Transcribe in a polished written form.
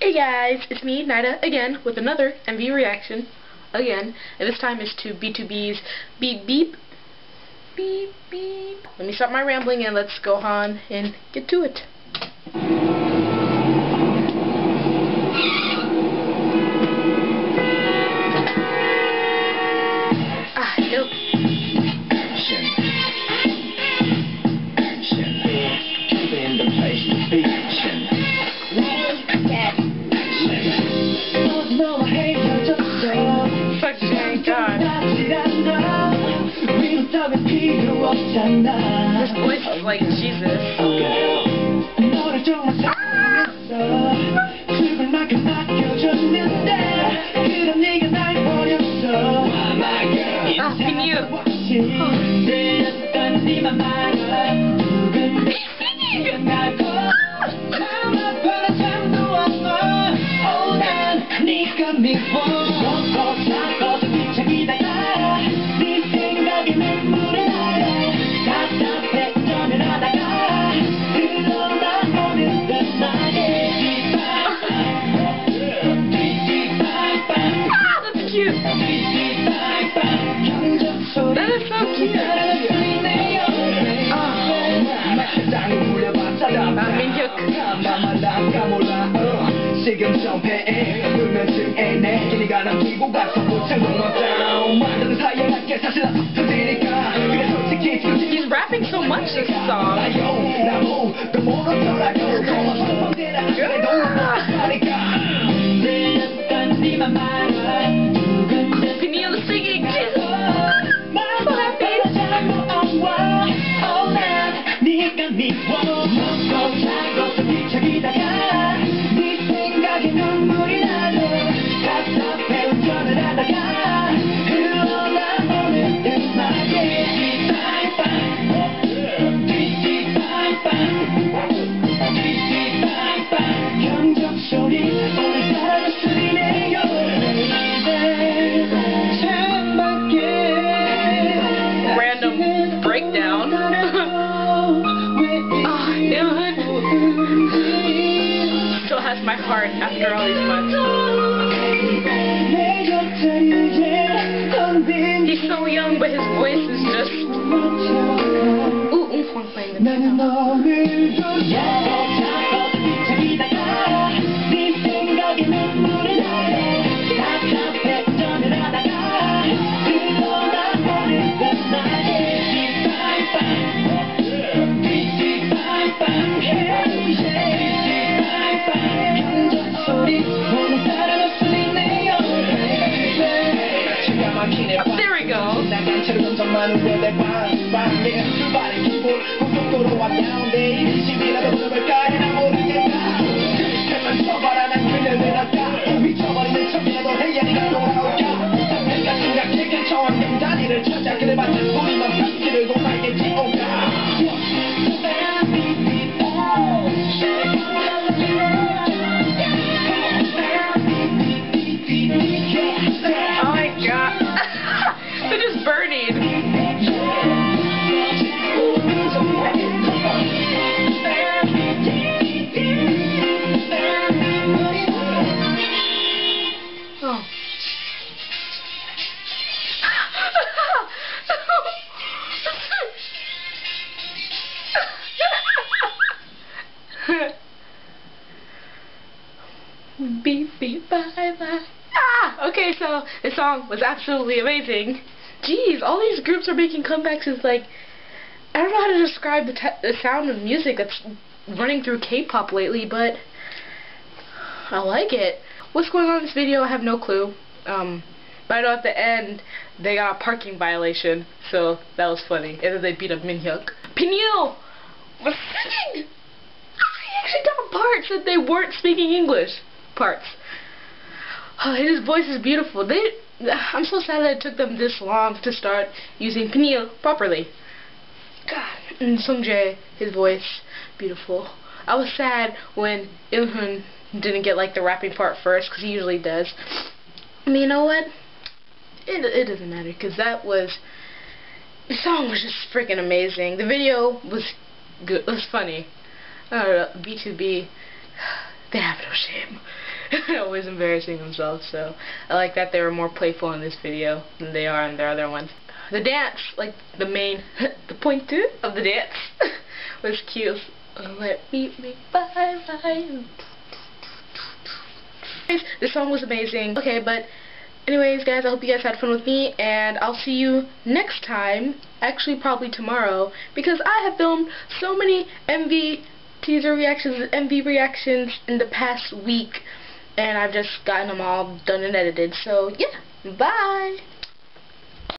Hey guys, it's me, Nida, again, with another MV reaction, again, and this time is to B2B's Beep Beep, Beep Beep. Let me stop my rambling and let's go on and get to it. Nope. This voice is like Jesus. Can you? That is so cute. He's rapping so much this song. Peniel singing. Random breakdown. Still has my heart after all these months. He's so young, but his voice is just... Ooh, playing the piano. There we go. Beep beep bye bye. Okay, so this song was absolutely amazing. Jeez, all these groups are making comebacks. Is like, I don't know how to describe the sound of music that's running through K-pop lately, but I like it. What's going on in this video? I have no clue. But I know at the end they got a parking violation, so that was funny. And then they beat up Minhyuk. Peniel was singing. He actually got parts that they weren't speaking English. Parts. His voice is beautiful. I'm so sad that it took them this long to start using Peniel properly. God. And Sungjae, his voice, beautiful. I was sad when Ilhun didn't get like the rapping part first, because he usually does. I mean, you know what? It doesn't matter, because the song was just freaking amazing. The video was good. It was funny. I don't know, B2B. they have no shame. Always embarrassing themselves, so I like that they were more playful in this video than they are in their other ones. The dance, like the main, the point two of the dance was cute. Let me bye. This song was amazing. Okay, but anyways, guys, I hope you guys had fun with me, and I'll see you next time, actually probably tomorrow, because I have filmed so many MV teaser reactions and MV reactions in the past week, and I've just gotten them all done and edited. So, yeah, bye!